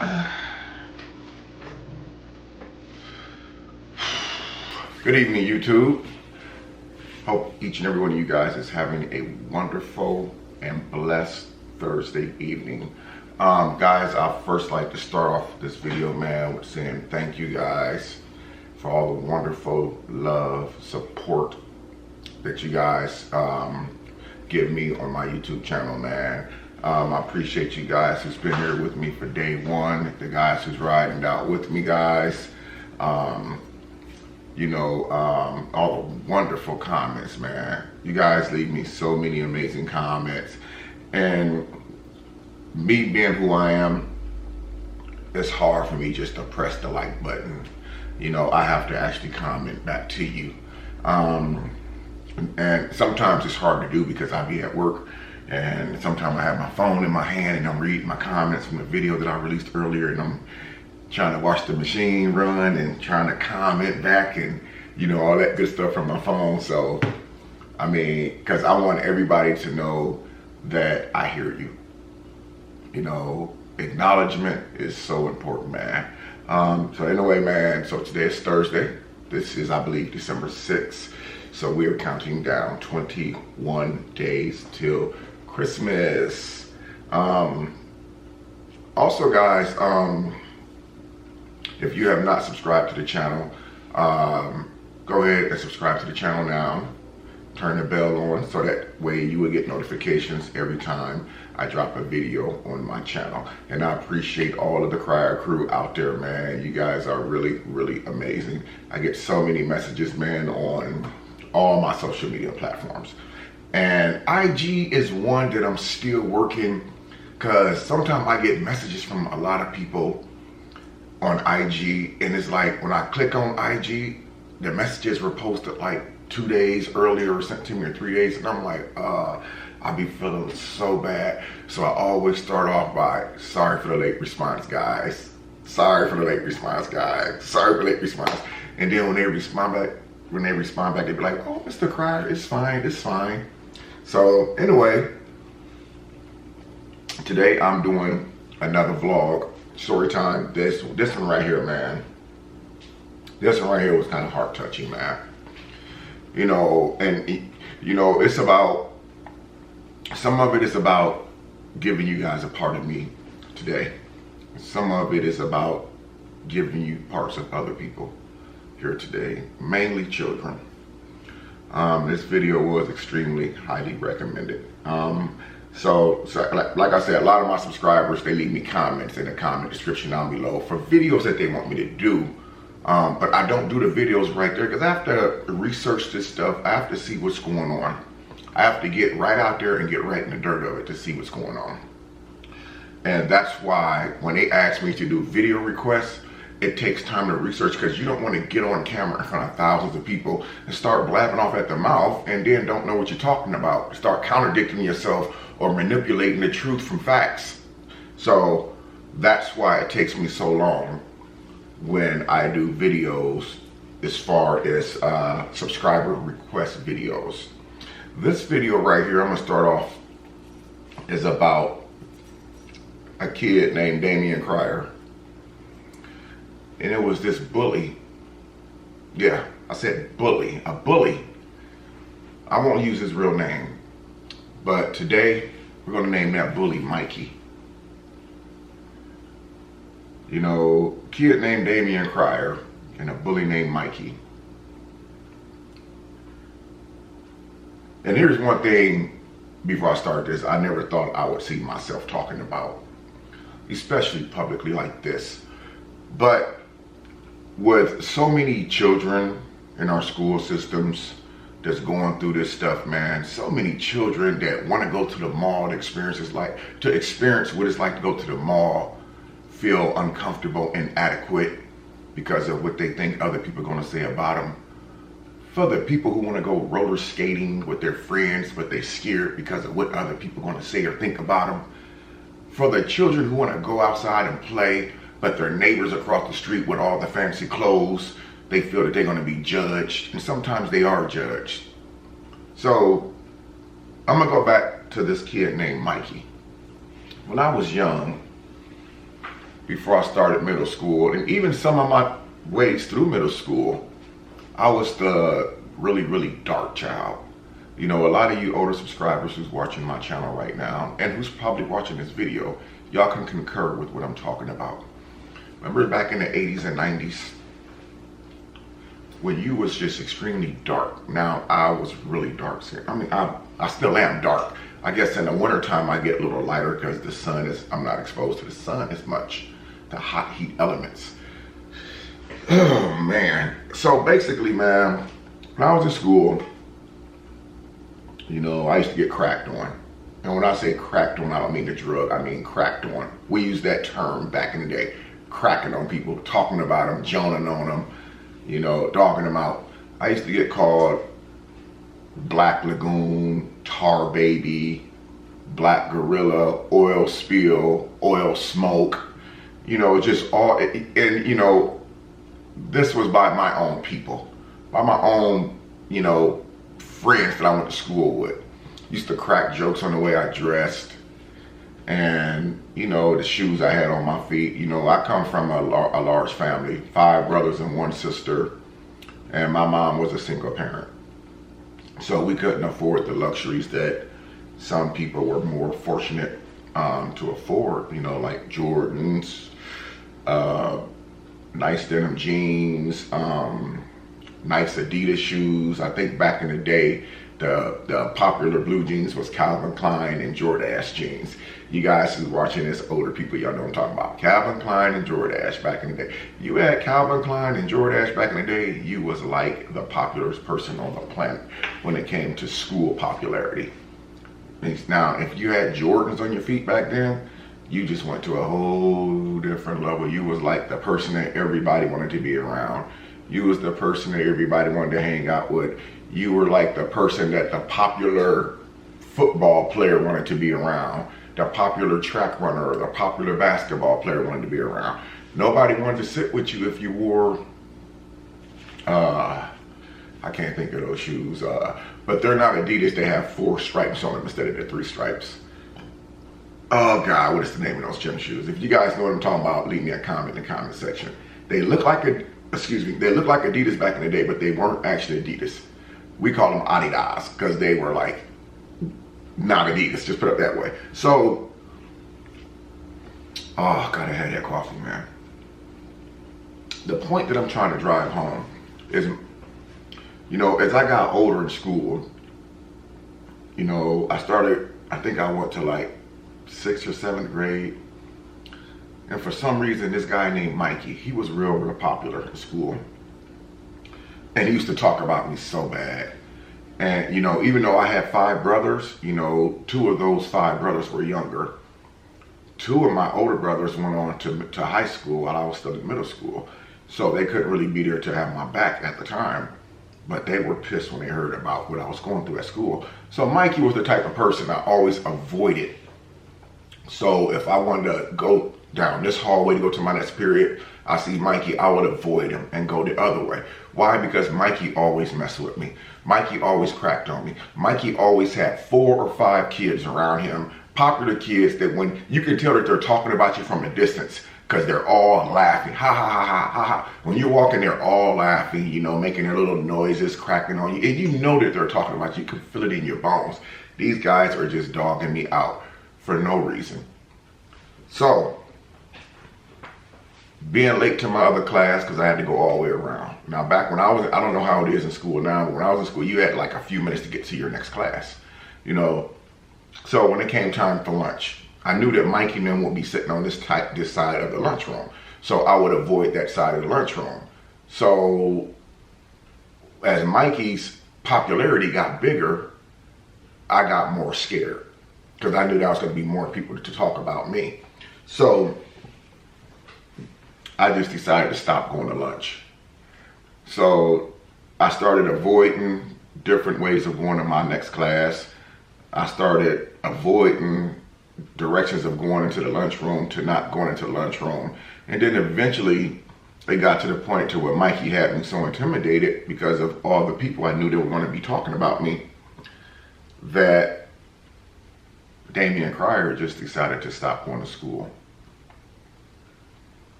Good evening, YouTube. Hope each and every one of you guys is having a wonderful and blessed Thursday evening. Guys, I'd first like to start off this video, man, with saying thank you guys for all the wonderful love, support that you guys give me on my YouTube channel, man. I appreciate you guys who's been here with me for day one, the guys who's riding out with me, guys. All the wonderful comments, man. You guys leave me so many amazing comments. And me being who I am, it's hard for me just to press the like button. You know, I have to actually comment back to you. And sometimes it's hard to do because I be at work, and sometimes I have my phone in my hand and I'm reading my comments from the video that I released earlier, and I'm trying to watch the machine run and trying to comment back and, you know, all that good stuff from my phone. So, I mean, because I want everybody to know that I hear you. You know, acknowledgement is so important, man. So anyway, man, so today is Thursday. This is, I believe, December 6th. So we are counting down 21 days till Christmas. Also, guys, if you have not subscribed to the channel, go ahead and subscribe to the channel now. Turn the bell on so that way you will get notifications every time I drop a video on my channel. And I appreciate all of the Crier crew out there, man. You guys are really, really amazing. I get so many messages, man, on all my social media platforms. And IG is one that I'm still working, because sometimes I get messages from a lot of people on IG, and it's like when I click on IG, the messages were posted like 2 days earlier or sent to me, or 3 days, and I'm like, I be feeling so bad. So I always start off by, sorry for the late response, guys. Sorry for the late response, guys. Sorry for the late response. And then when they respond back, they be like, oh, Mr. Crier, it's fine, it's fine. So anyway, today I'm doing another vlog, story time. This one right here, man. This one right here was kind of heart touching, man. You know, and you know, it's about, some of it is about giving you guys a part of me today. Some of it is about giving you parts of other people here today, mainly children. This video was extremely highly recommended. So like I said, a lot of my subscribers, they leave me comments in the comment description down below for videos that they want me to do. But I don't do the videos right there because I have to research this stuff. I have to see what's going on. I have to get right out there and get right in the dirt of it to see what's going on. And that's why when they ask me to do video requests, it takes time to research, because you don't want to get on camera in front of thousands of people and start blabbing off at the mouth and then don't know what you're talking about. Start contradicting yourself or manipulating the truth from facts. So that's why it takes me so long when I do videos as far as subscriber request videos. This video right here, I'm gonna start off, is about a kid named Damian Crier. And it was this bully. Yeah, I said bully, a bully. I won't use his real name, but today we're gonna name that bully Mikey. You know, kid named Damian Crier and a bully named Mikey. And here's one thing before I start this, I never thought I would see myself talking about, especially publicly like this. But with so many children in our school systems that's going through this stuff, man, so many children that want to go to the mall to experience what it's like to go to the mall, feel uncomfortable, inadequate because of what they think other people are going to say about them. For the people who want to go roller skating with their friends, but they're scared because of what other people are going to say or think about them. For the children who want to go outside and play, but their neighbors across the street with all the fancy clothes, they feel that they're going to be judged, and sometimes they are judged. So I'm going to go back to this kid named Mikey. When I was young, before I started middle school, and even some of my ways through middle school, I was the really, really dark child. You know, a lot of you older subscribers who's watching my channel right now, and who's probably watching this video, y'all can concur with what I'm talking about. Remember back in the 80s and 90s, when you was just extremely dark. Now, I was really dark. I mean, I still am dark. I guess in the wintertime, I get a little lighter because the sun is, I'm not exposed to the sun as much, the hot heat elements. Oh, man. So basically, man, when I was in school, you know, I used to get cracked on. And when I say cracked on, I don't mean the drug, I mean cracked on. We used that term back in the day, cracking on people, talking about them, joning on them, you know, dogging them out. I used to get called Black Lagoon, Tar Baby, Black Gorilla, Oil Spill, Oil Smoke, you know, just all, and you know, this was by my own people, by my own, you know, friends that I went to school with. Used to crack jokes on the way I dressed and, you know, the shoes I had on my feet. You know, I come from a large family, 5 brothers and 1 sister, and my mom was a single parent. So we couldn't afford the luxuries that some people were more fortunate to afford, you know, like Jordans, nice denim jeans, nice Adidas shoes. I think back in the day, the popular blue jeans was Calvin Klein and Jordache jeans. You guys who's watching this, older people, y'all know what I'm talking about. Calvin Klein and Jordache back in the day. You had Calvin Klein and Jordache back in the day, you was like the popular person on the planet when it came to school popularity. Now, if you had Jordans on your feet back then, you just went to a whole different level. You was like the person that everybody wanted to be around. You was the person that everybody wanted to hang out with. You were like the person that the popular football player wanted to be around. The popular track runner or the popular basketball player wanted to be around. Nobody wanted to sit with you if you wore, I can't think of those shoes, but they're not Adidas. They have 4 stripes on them instead of the 3 stripes. Oh God, what is the name of those gym shoes? If you guys know what I'm talking about, leave me a comment in the comment section. They look like they look like Adidas back in the day, but they weren't actually Adidas. We call them Adidas because they were like not Adidas, just put it that way. So, oh God, I had that coffee, man. The point that I'm trying to drive home is, you know, as I got older in school, you know, I think I went to like 6th or 7th grade. And for some reason, this guy named Mikey, he was real popular in school. And he used to talk about me so bad. And, you know, even though I had 5 brothers, you know, 2 of those 5 brothers were younger. 2 of my older brothers went on to high school while I was still in middle school. So they couldn't really be there to have my back at the time. But they were pissed when they heard about what I was going through at school. So Mikey was the type of person I always avoided. So if I wanted to go down this hallway to go to my next period, I see Mikey, I would avoid him and go the other way. Why? Because Mikey always messed with me. Mikey always cracked on me. Mikey always had 4 or 5 kids around him, popular kids that when you can tell that they're talking about you from a distance because they're all laughing. Ha ha ha ha ha ha. When you're walking, they're all laughing, you know, making their little noises, cracking on you. And you know that they're talking about you. You can feel it in your bones. These guys are just dogging me out for no reason. So, being late to my other class because I had to go all the way around. Now back when I don't know how it is in school now, but when I was in school, you had like a few minutes to get to your next class, you know. So when it came time for lunch, I knew that Mikey and them would be sitting on this side of the lunchroom. So I would avoid that side of the lunchroom. So as Mikey's popularity got bigger, I got more scared because I knew there was going to be more people to talk about me. So I just decided to stop going to lunch. So I started avoiding different ways of going to my next class. I started avoiding directions of going into the lunchroom to not going into the lunchroom. And then eventually it got to the point to where Mikey had me so intimidated because of all the people I knew that were going to be talking about me that Damian Cryer just decided to stop going to school.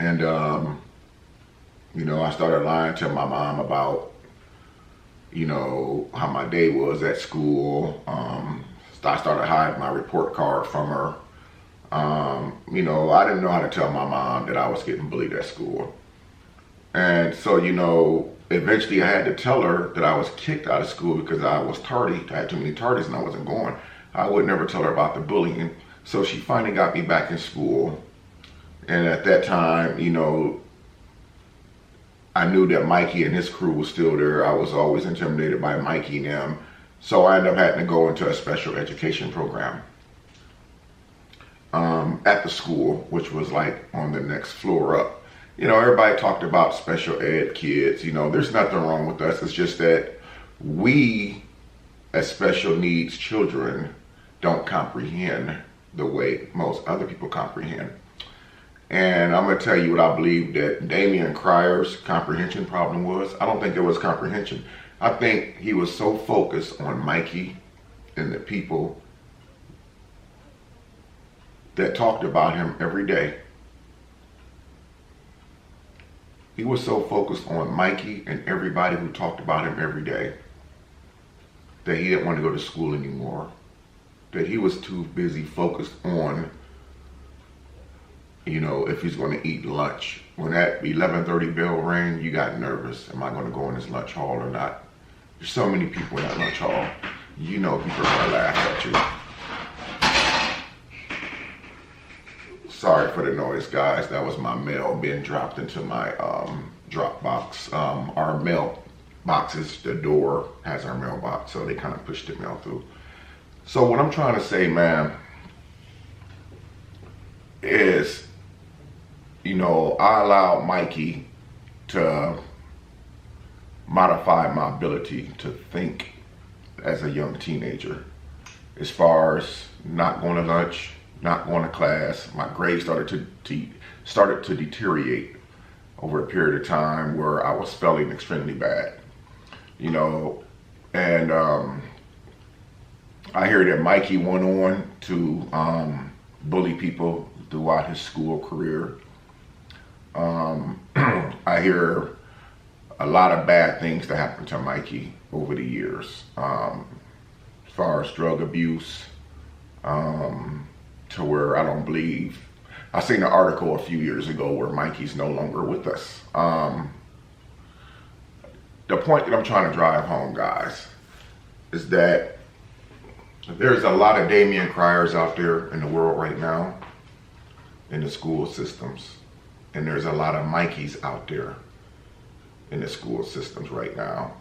And, you know, I started lying to my mom about, you know, how my day was at school. I started hiding my report card from her. You know, I didn't know how to tell my mom that I was getting bullied at school. And so, you know, eventually I had to tell her that I was kicked out of school because I was tardy. I had too many tardies and I wasn't going. I would never tell her about the bullying. So she finally got me back in school. And at that time, you know, I knew that Mikey and his crew was still there. I was always intimidated by Mikey and them. So I ended up having to go into a special education program at the school, which was like on the next floor up. You know, everybody talked about special ed kids. You know, there's nothing wrong with us. It's just that we, as special needs children, don't comprehend the way most other people comprehend. And I'm going to tell you what I believe that Damian Cryer's comprehension problem was. I don't think it was comprehension. I think he was so focused on Mikey and the people that talked about him every day. He was so focused on Mikey and everybody who talked about him every day that he didn't want to go to school anymore. That he was too busy focused on, you know, if he's going to eat lunch. When that 11:30 bell rang, you got nervous. Am I going to go in this lunch hall or not? There's so many people in that lunch hall. You know people are going to laugh at you. Sorry for the noise, guys. That was my mail being dropped into my drop box. Our mail boxes, the door has our mailbox, so they kind of pushed the mail through. So what I'm trying to say, man, is, you know, I allowed Mikey to modify my ability to think as a young teenager. As far as not going to lunch, not going to class, my grades started to deteriorate over a period of time where I was failing extremely bad. You know, and I hear that Mikey went on to bully people throughout his school career. I hear a lot of bad things that happened to Mikey over the years, as far as drug abuse, to where I don't believe, I seen an article a few years ago where Mikey's no longer with us. The point that I'm trying to drive home, guys, is that there's a lot of Damian Cryers out there in the world right now, in the school systems. And there's a lot of Mikeys out there in the school systems right now,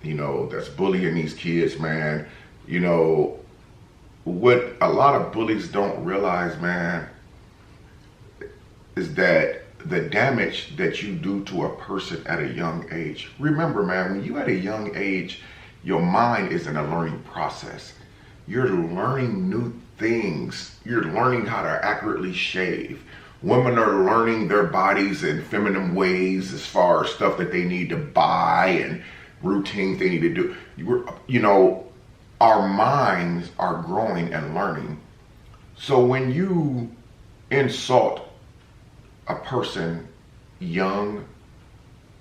you know, that's bullying these kids, man. You know, what a lot of bullies don't realize, man, is that the damage that you do to a person at a young age. Remember, man, when you at a young age, your mind is in a learning process. You're learning new things. You're learning how to accurately shave. Women are learning their bodies in feminine ways as far as stuff that they need to buy and routines they need to do. You know, our minds are growing and learning. So when you insult a person young,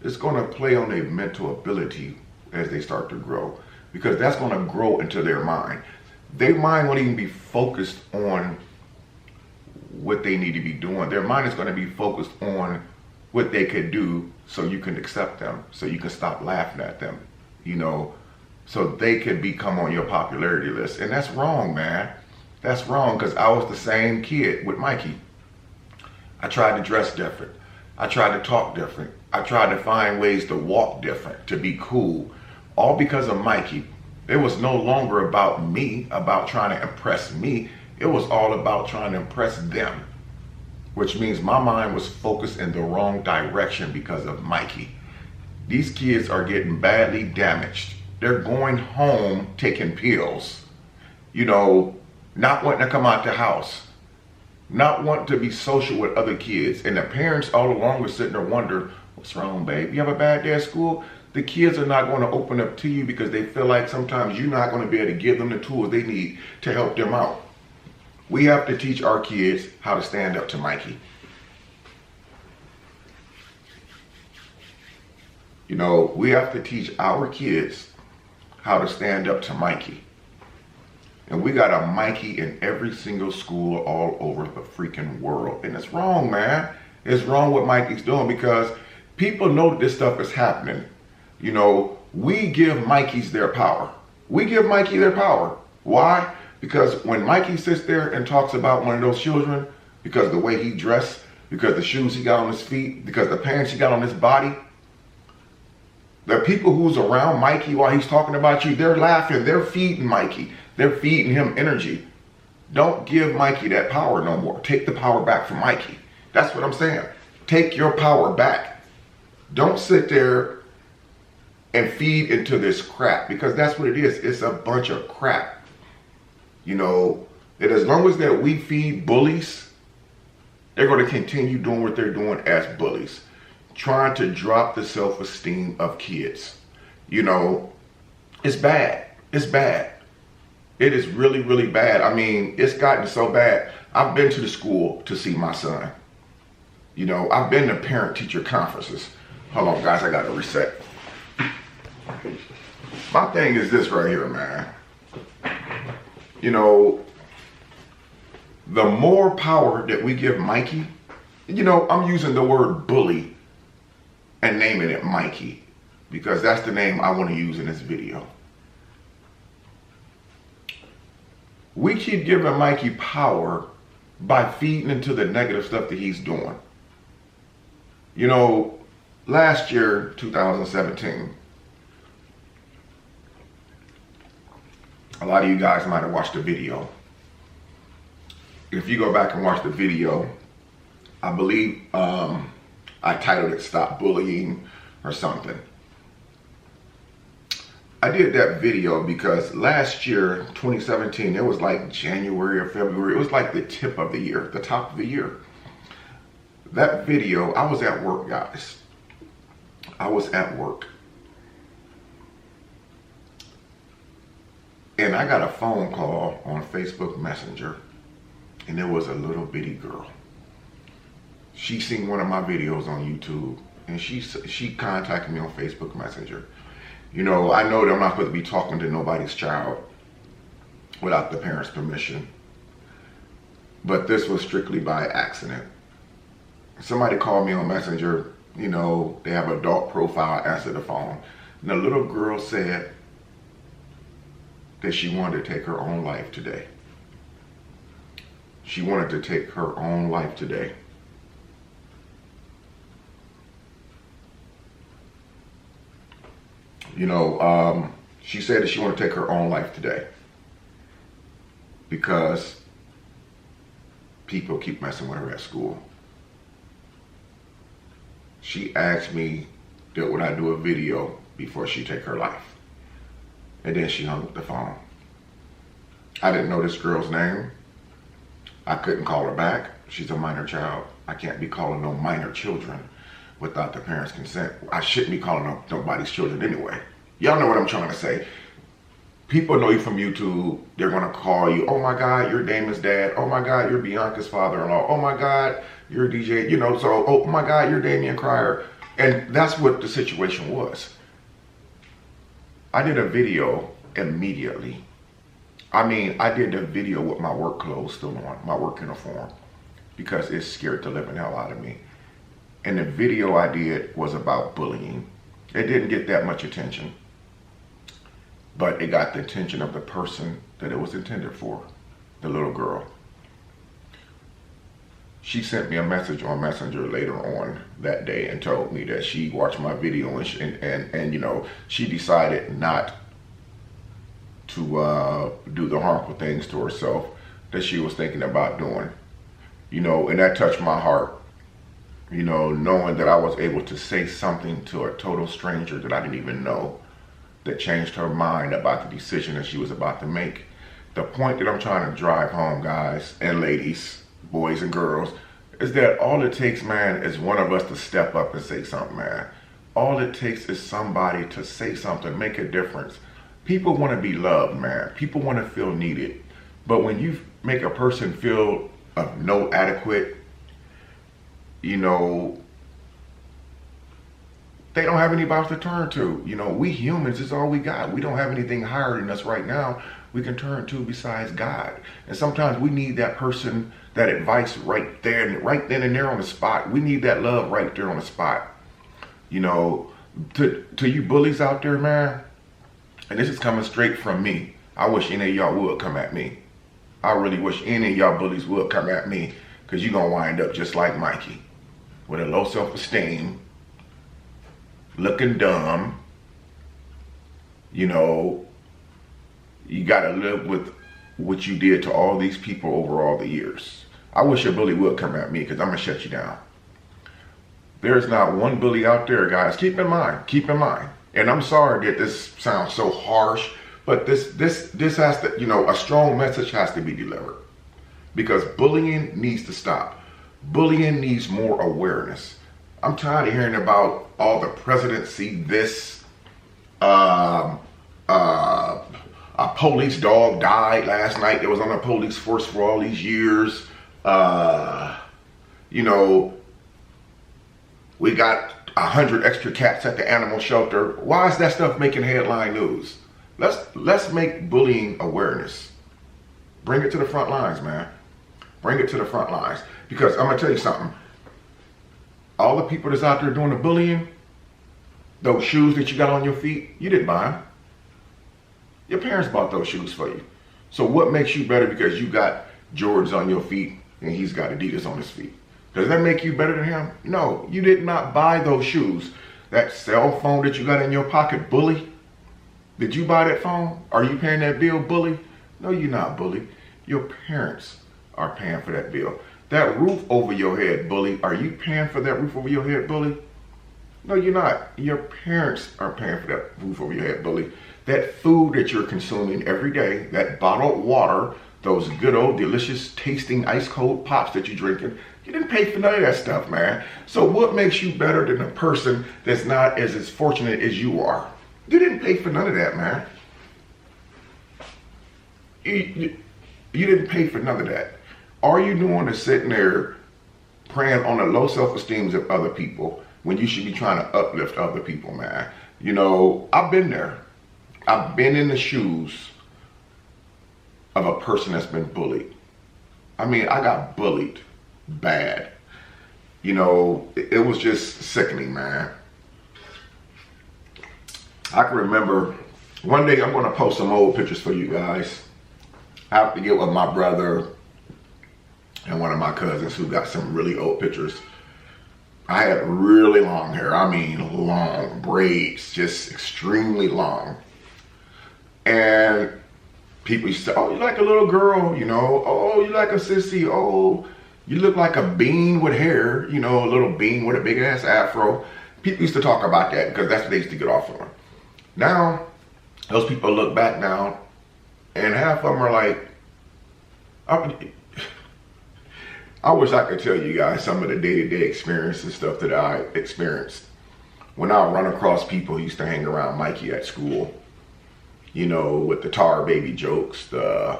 it's going to play on their mental ability as they start to grow, because that's going to grow into their mind. Their mind won't even be focused on what they need to be doing. Their mind is going to be focused on what they could do so you can accept them, so you can stop laughing at them, you know, so they could become on your popularity list. And that's wrong, man. That's wrong, because I was the same kid with Mikey. I tried to dress different. I tried to talk different. I tried to find ways to walk different, to be cool, all because of Mikey. It was no longer about me, about trying to impress me. It was all about trying to impress them, which means my mind was focused in the wrong direction because of Mikey. These kids are getting badly damaged. They're going home taking pills, you know, not wanting to come out the house, not wanting to be social with other kids. And the parents all along were sitting there wondering, what's wrong, babe? You have a bad day at school? The kids are not going to open up to you because they feel like sometimes you're not going to be able to give them the tools they need to help them out. We have to teach our kids how to stand up to Mikey. You know, we have to teach our kids how to stand up to Mikey. And we got a Mikey in every single school all over the freaking world. And it's wrong, man. It's wrong what Mikey's doing, because people know this stuff is happening. You know, we give Mikeys their power. We give Mikey their power. Why? Because when Mikey sits there and talks about one of those children, because the way he dressed, because the shoes he got on his feet, because the pants he got on his body, the people who's around Mikey while he's talking about you, they're laughing, they're feeding Mikey. They're feeding him energy. Don't give Mikey that power no more. Take the power back from Mikey. That's what I'm saying. Take your power back. Don't sit there and feed into this crap, because that's what it is. It's a bunch of crap. You know, that as long as that we feed bullies, they're going to continue doing what they're doing as bullies, trying to drop the self-esteem of kids. You know, it's bad. It's bad. It is really, really bad. I mean, it's gotten so bad. I've been to the school to see my son. You know, I've been to parent-teacher conferences. Hold on, guys, I got to reset. My thing is this right here, man. You know, the more power that we give Mikey, you know, I'm using the word bully and naming it Mikey, because that's the name I want to use in this video. We keep giving Mikey power by feeding into the negative stuff that he's doing. You know, last year, 2017, a lot of you guys might have watched the video. If you go back and watch the video, I believe I titled it "Stop Bullying" or something. I did that video because last year, 2017, it was like January or February. It was like the tip of the year, the top of the year. That video, I was at work, guys. I was at work. And I got a phone call on Facebook Messenger, and there was a little bitty girl. She seen one of my videos on YouTube, and she contacted me on Facebook Messenger. You know, I know that I'm not supposed to be talking to nobody's child without the parents' permission, but this was strictly by accident. Somebody called me on Messenger, you know, they have an adult profile, I answered the phone, and the little girl said that she wanted to take her own life today. She wanted to take her own life today. You know, she said that she wanted to take her own life today because people keep messing with her at school. She asked me that would I do a video before she take her life. And then she hung up the phone. I didn't know this girl's name. I couldn't call her back. She's a minor child. I can't be calling no minor children without the parents' consent. I shouldn't be calling up nobody's children anyway. Y'all know what I'm trying to say. People know you from YouTube. They're going to call you, oh my God, you're Damon's dad. Oh my God, you're Bianca's father-in-law. Oh my God, you're DJ. You know, so, oh my God, you're Damian Cryer. And that's what the situation was. I did a video immediately. I mean, I did the video with my work clothes still on, my work uniform, because it scared the living hell out of me. And the video I did was about bullying. It didn't get that much attention, but it got the attention of the person that it was intended for, the little girl. She sent me a message on Messenger later on that day and told me that she watched my video and you know, she decided not to do the harmful things to herself that she was thinking about doing. You know, and that touched my heart. You know, knowing that I was able to say something to a total stranger that I didn't even know, that changed her mind about the decision that she was about to make. The point that I'm trying to drive home, guys and ladies, boys and girls, is that all it takes, man, is one of us to step up and say something, man. All it takes is somebody to say something, make a difference. People want to be loved, man. People want to feel needed. But when you make a person feel no adequate, you know, They don't have anybody to turn to. You know, we humans is all we got. We don't have anything higher than us right now we can turn to besides God. And sometimes we need that person, that advice right there, right then and there on the spot. We need that love right there on the spot. You know, to you bullies out there, man, and this is coming straight from me. I wish any of y'all would come at me. I really wish any of y'all bullies would come at me, because you're going to wind up just like Mikey, with a low self-esteem, looking dumb. You know, you got to live with what you did to all these people over all the years. I wish a bully would come at me, because I'm going to shut you down. There's not one bully out there, guys. Keep in mind. And I'm sorry that this sounds so harsh, but this has to, you know, a strong message has to be delivered. Because bullying needs to stop. Bullying needs more awareness. I'm tired of hearing about all the presidency, this, a police dog died last night that was on the police force for all these years. You know, we got 100 extra cats at the animal shelter. Why is that stuff making headline news? Let's make bullying awareness. Bring it to the front lines, man. Bring it to the front lines. Because I'm going to tell you something. All the people that's out there doing the bullying, those shoes that you got on your feet, you didn't buy them. Your parents bought those shoes for you. So what makes you better because you got Jordans on your feet and he's got Adidas on his feet? Does that make you better than him? No, you did not buy those shoes. That cell phone that you got in your pocket, bully. Did you buy that phone? Are you paying that bill, bully? No, you're not, bully. Your parents are paying for that bill. That roof over your head, bully. Are you paying for that roof over your head, bully? No, you're not. Your parents are paying for that roof over your head, bully. That food that you're consuming every day, that bottled water, those good old delicious tasting ice cold pops that you're drinking, you didn't pay for none of that stuff, man. So what makes you better than a person that's not as fortunate as you are? You didn't pay for none of that, man. You didn't pay for none of that. All you doing is sitting there preying on the low self-esteem of other people when you should be trying to uplift other people, man. You know, I've been there. I've been in the shoes of a person that's been bullied. I mean, I got bullied bad. You know, it was just sickening, man. I can remember one day I'm going to post some old pictures for you guys. I have to get with my brother and one of my cousins who got some really old pictures. I had really long hair. I mean, long braids, just extremely long. And people used to say, oh, you like a little girl, you know, oh, you like a sissy, oh, you look like a bean with hair, you know, a little bean with a big ass afro. People used to talk about that because that's what they used to get off on. Now, those people look back now, and half of them are like, I wish I could tell you guys some of the day-to-day experience and stuff that I experienced. When I run across people who used to hang around Mikey at school, you know, with the tar baby jokes, the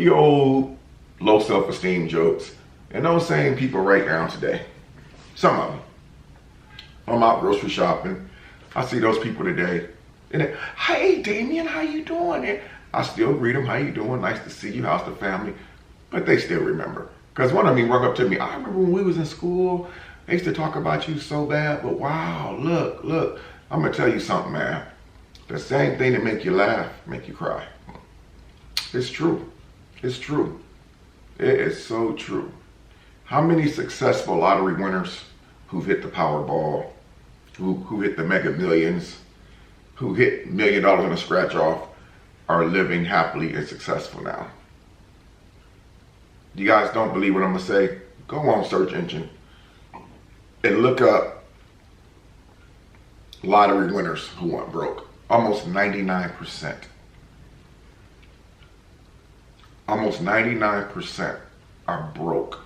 old low self-esteem jokes, and those same people right now today. Some of them. I'm out grocery shopping. I see those people today. And they, hey, Damien, how you doing? And I still greet them, how you doing? Nice to see you, how's the family? But they still remember. Because one of them rung up to me, I remember when we was in school, they used to talk about you so bad, but wow, look. I'm going to tell you something, man. The same thing that make you laugh, make you cry. It's true. It's true. It is so true. How many successful lottery winners who've hit the Powerball, who hit the Mega Millions, who hit $1 million in a scratch off, are living happily and successful now? You guys don't believe what I'm gonna say? Go on search engine and look up lottery winners who went broke. Almost 99%. Almost 99% are broke,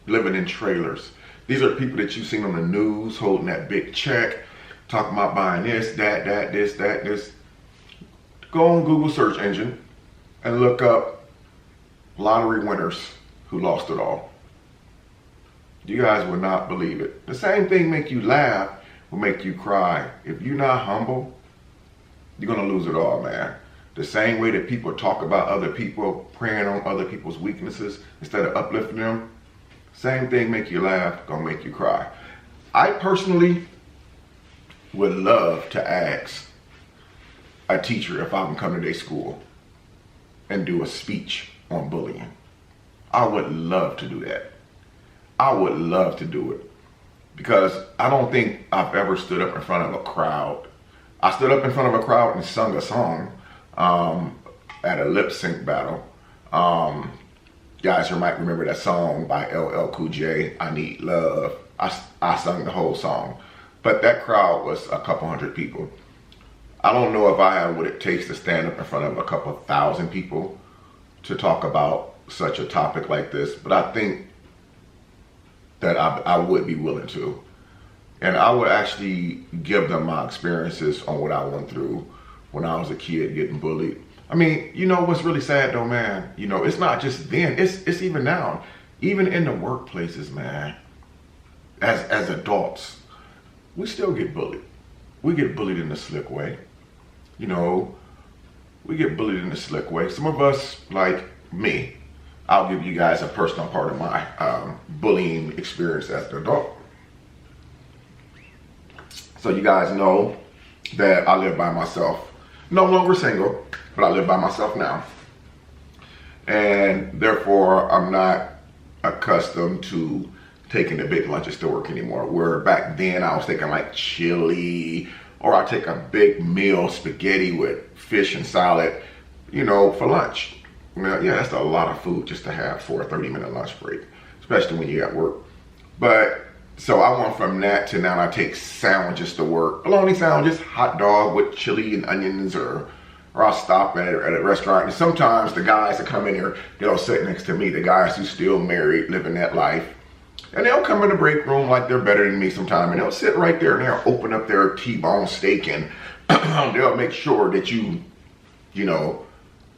living in trailers. These are people that you've seen on the news holding that big check, talking about buying this, this. Go on Google search engine and look up lottery winners who lost it all. You guys would not believe it. The same thing make you laugh will make you cry. If you're not humble, you're gonna lose it all, man. The same way that people talk about other people, preying on other people's weaknesses instead of uplifting them, same thing make you laugh, gonna make you cry. I personally would love to ask a teacher if I can come to their school and do a speech on bullying. I would love to do that. I would love to do it because I don't think I've ever stood up in front of a crowd. I stood up in front of a crowd and sung a song at a lip sync battle. Guys, you might remember that song by LL Cool J, I Need Love. I sung the whole song, but that crowd was a couple hundred people. I don't know if I have what it takes to stand up in front of a couple thousand people to talk about such a topic like this, but I think that I would be willing to. And I would actually give them my experiences on what I went through when I was a kid getting bullied. I mean, you know what's really sad though, man? You know, it's not just then, it's even now. Even in the workplaces, man, as adults, we still get bullied. We get bullied in a slick way. You know, we get bullied in a slick way. Some of us, like me, I'll give you guys a personal part of my bullying experience as an adult. So you guys know that I live by myself. No longer single, but I live by myself now. And therefore, I'm not accustomed to taking the big lunches to work anymore. Where back then I was taking like chili, or I take a big meal, spaghetti with fish and salad, you know, for lunch. Well, yeah, that's a lot of food just to have for a 30-minute lunch break, especially when you're at work. But so I went from that to now I take sandwiches to work. Bologna sandwiches, hot dog with chili and onions, or I'll stop at a restaurant. And sometimes the guys that come in here, they'll sit next to me, the guys who still married, living that life. And they'll come in the break room like they're better than me sometime, and they'll sit right there and they'll open up their T-bone steak, and they'll make sure that you know,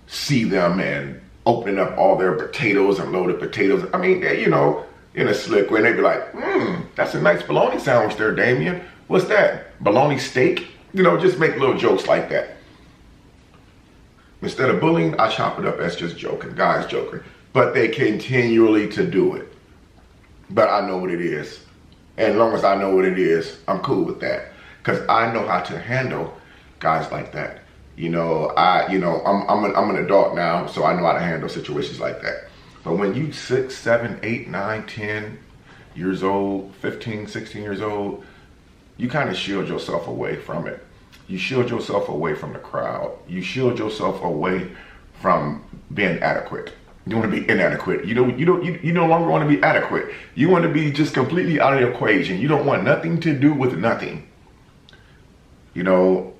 see them and opening up all their potatoes and loaded potatoes. I mean, you know, in a slick way. And they'd be like, that's a nice bologna sandwich there, Damien. What's that? Bologna steak? You know, just make little jokes like that. Instead of bullying, I chop it up as just joking, guys joking. But they continually to do it. But I know what it is. And as long as I know what it is, I'm cool with that. Because I know how to handle guys like that. You know, I'm an adult now, so I know how to handle situations like that. But when you 6, 7, 8, 9, 10 years old, 15, 16 years old, you kind of shield yourself away from it. You shield yourself away from the crowd. You shield yourself away from being adequate. You want to be inadequate. You no longer want to be adequate. You want to be just completely out of the equation. You don't want nothing to do with nothing. You know,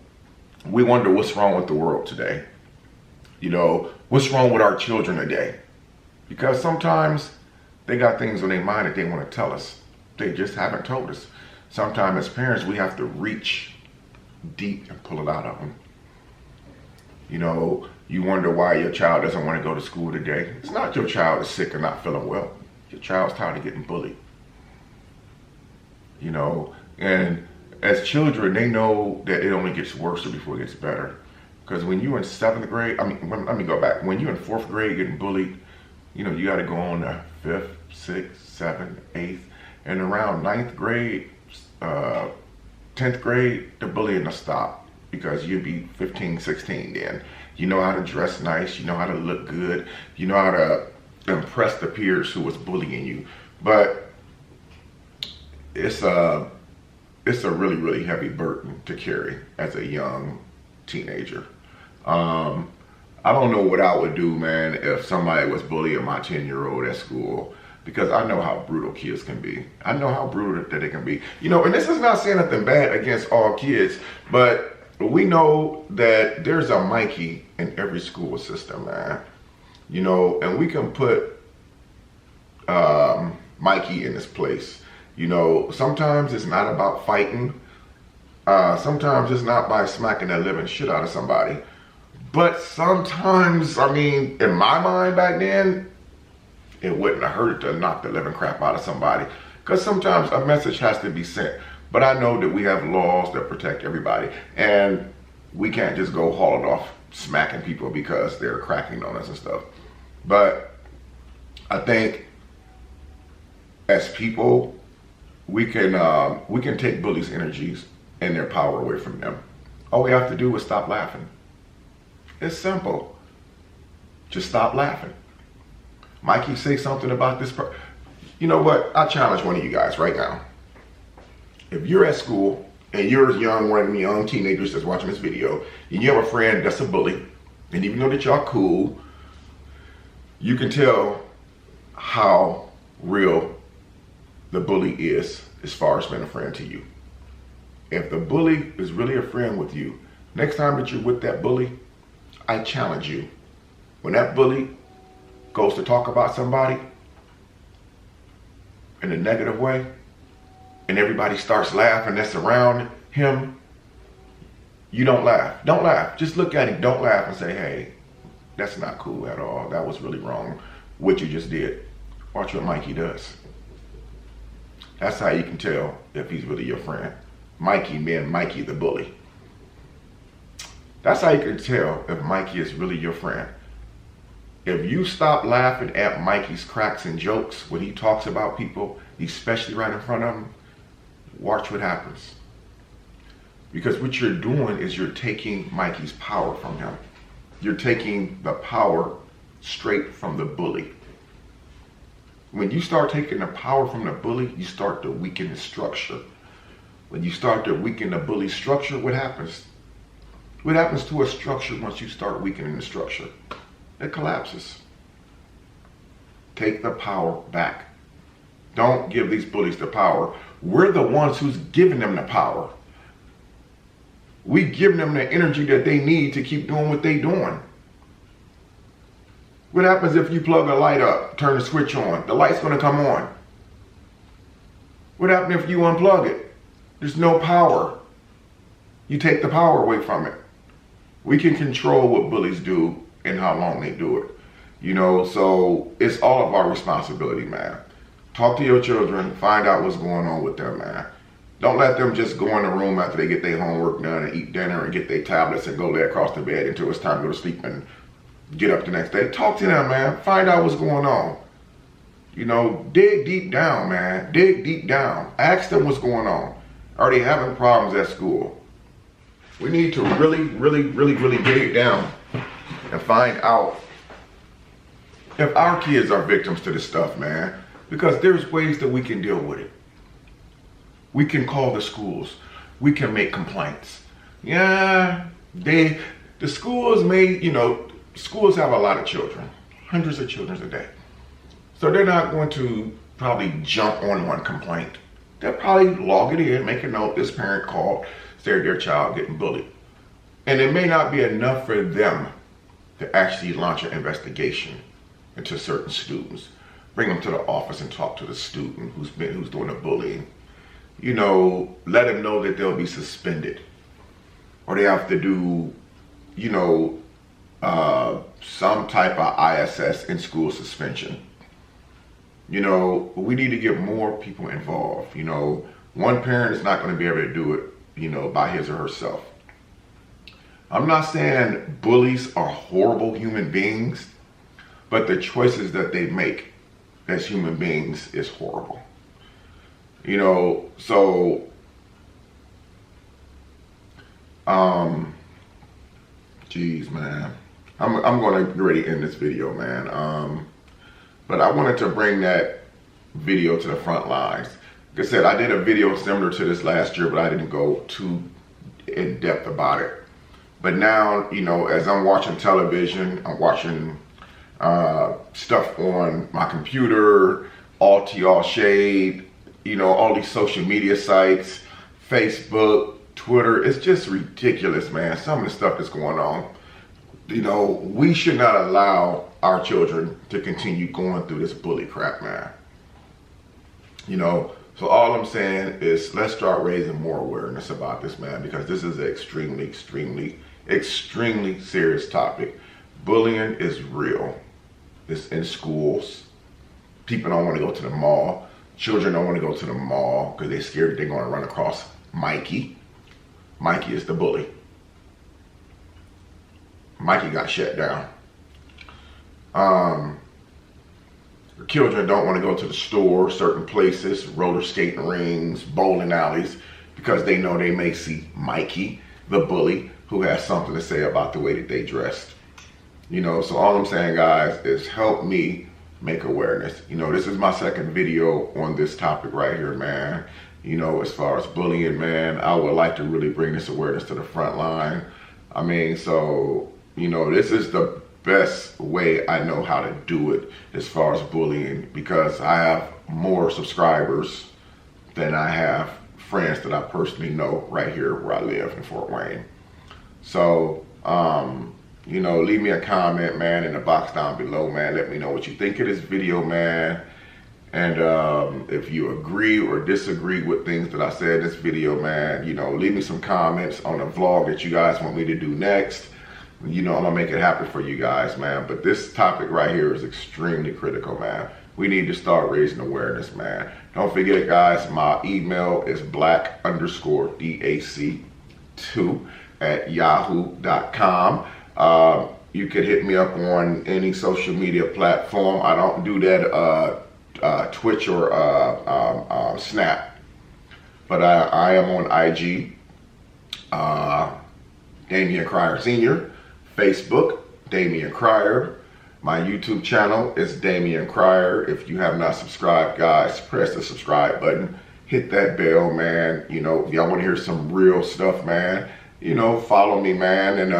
we wonder what's wrong with the world today. You know, what's wrong with our children today? Because sometimes they got things on their mind that they want to tell us. They just haven't told us. Sometimes as parents, we have to reach deep and pull it out of them. You know, you wonder why your child doesn't want to go to school today. It's not your child is sick or not feeling well. Your child's tired of getting bullied. You know, and as children, they know that it only gets worse before it gets better. Because when you're in 7th grade, let me go back. When you're in 4th grade getting bullied, you know, you got to go on to 5th, 6th, 7th, 8th. And around 9th grade, 10th grade, the bullying will stop. Because you'll be 15, 16 then. You know how to dress nice. You know how to look good. You know how to impress the peers who was bullying you. But it's a really, really heavy burden to carry as a young teenager. I don't know what I would do, man, if somebody was bullying my 10-year-old at school. Because I know how brutal kids can be. I know how brutal that they can be. You know, and this is not saying nothing bad against all kids, but we know that there's a Mikey in every school system, man. You know, and we can put Mikey in his place. You know, sometimes it's not about fighting. Sometimes it's not by smacking the living shit out of somebody. But sometimes, I mean, in my mind back then, it wouldn't have hurt to knock the living crap out of somebody. Because sometimes a message has to be sent. But I know that we have laws that protect everybody, and we can't just go hauling off smacking people because they're cracking on us and stuff. But I think as people, we can take bullies' energies and their power away from them. All we have to do is stop laughing. It's simple. Just stop laughing. Mikey, say something about this. You know what? I challenge one of you guys right now. If you're at school and you're one of the young teenagers that's watching this video, and you have a friend that's a bully, and even though that y'all cool, you can tell how real the bully is as far as being a friend to you. If the bully is really a friend with you, next time that you're with that bully, I challenge you. When that bully goes to talk about somebody in a negative way, and everybody starts laughing that's around him, you don't laugh. Don't laugh. Just look at him. Don't laugh and say, hey, that's not cool at all. That was really wrong, what you just did. Watch what Mikey does. That's how you can tell if he's really your friend. Mikey being Mikey the bully. That's how you can tell if Mikey is really your friend. If you stop laughing at Mikey's cracks and jokes when he talks about people, especially right in front of him, watch what happens. Because what you're doing is you're taking Mikey's power from him. You're taking the power straight from the bully. When you start taking the power from the bully, you start to weaken his structure. When you start to weaken the bully's structure, what happens? What happens to a structure once you start weakening the structure? It collapses. Take the power back. Don't give these bullies the power. We're the ones who's giving them the power. We give them the energy that they need to keep doing what they're doing. What happens if you plug a light up, turn the switch on? The light's gonna come on. What happens if you unplug it? There's no power. You take the power away from it. We can control what bullies do and how long they do it. You know, so it's all of our responsibility, man. Talk to your children, find out what's going on with them, man. Don't let them just go in the room after they get their homework done and eat dinner and get their tablets and go lay across the bed until it's time to go to sleep and get up the next day. Talk to them, man. Find out what's going on. You know, dig deep down, man. Dig deep down. Ask them what's going on. Are they having problems at school? We need to really dig down and find out if our kids are victims to this stuff, man. Because there's ways that we can deal with it. We can call the schools. We can make complaints. Yeah, the schools schools have a lot of children, hundreds of children a day. So they're not going to probably jump on one complaint. They'll probably log it in, make a note, this parent called, said their child getting bullied. And it may not be enough for them to actually launch an investigation into certain students. Bring them to the office and talk to the student who's doing the bullying. You know, let them know that they'll be suspended. Or they have to do, some type of ISS in school suspension. You know, we need to get more people involved. You know, one parent is not going to be able to do it, by his or herself. I'm not saying bullies are horrible human beings, but the choices that they make as human beings is horrible. So, geez, man, I'm going to really end this video, man. But I wanted to bring that video to the front lines. Like I said, I did a video similar to this last year, but I didn't go too in depth about it. But now, as I'm watching television, I'm watching stuff on my computer, all tea, all shade, all these social media sites, Facebook, Twitter. It's just ridiculous, man. Some of the stuff that's going on. We should not allow our children to continue going through this bully crap, man. So all I'm saying is let's start raising more awareness about this, man, because this is an extremely serious topic. Bullying is real. It's in schools. People don't want to go to the mall. Children don't want to go to the mall because they're scared that they're going to run across Mikey. Mikey is the bully. Mikey got shut down. Children don't want to go to the store, certain places, roller skating rings, bowling alleys, because they know they may see Mikey, the bully, who has something to say about the way that they dressed. You know, so all I'm saying, guys, is help me make awareness. You know, this is my second video on this topic right here, man. You know, as far as bullying, man, I would like to really bring this awareness to the front line. I mean, so, you know, this is the best way I know how to do it as far as bullying, because I have more subscribers than I have friends that I personally know right here where I live in Fort Wayne. So, you know, leave me a comment, man, in the box down below, man. Let me know what you think of this video, man. And if you agree or disagree with things that I said in this video, man, you know, leave me some comments on the vlog that you guys want me to do next. You know, I'm gonna make it happen for you guys, man. But this topic right here is extremely critical, man. We need to start raising awareness, man. Don't forget, guys, my email is black_dac2@yahoo.com. You can hit me up on any social media platform. I don't do that Twitch or Snap, but I am on IG, Damian Cryer Sr., Facebook, Damian Cryer. My YouTube channel is Damian Cryer. If you have not subscribed, guys, press the subscribe button. Hit that bell, man. You know, if y'all want to hear some real stuff, man, you know, follow me, man, and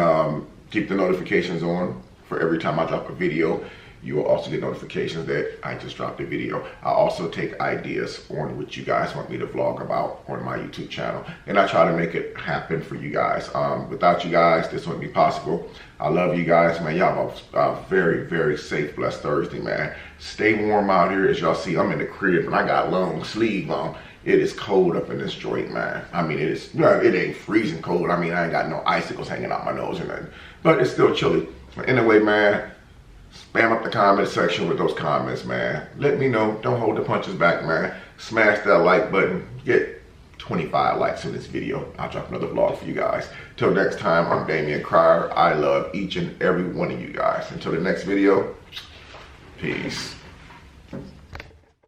keep the notifications on for every time I drop a video. You will also get notifications that I just dropped a video. I also take ideas on what you guys want me to vlog about on my YouTube channel, and I try to make it happen for you guys. Without you guys, this wouldn't be possible. I love you guys, man. Y'all have a very, very safe, blessed Thursday, man. Stay warm out here. As y'all see, I'm in the crib and I got long sleeve on. It is cold up in this joint, man. I mean, it ain't freezing cold. I mean, I ain't got no icicles hanging out my nose or nothing, but it's still chilly. But anyway, man, spam up the comment section with those comments, man. Let me know. Don't hold the punches back, man. Smash that like button. Get 25 likes in this video. I'll drop another vlog for you guys. Till next time, I'm Damian Cryer. I love each and every one of you guys. Until the next video, peace.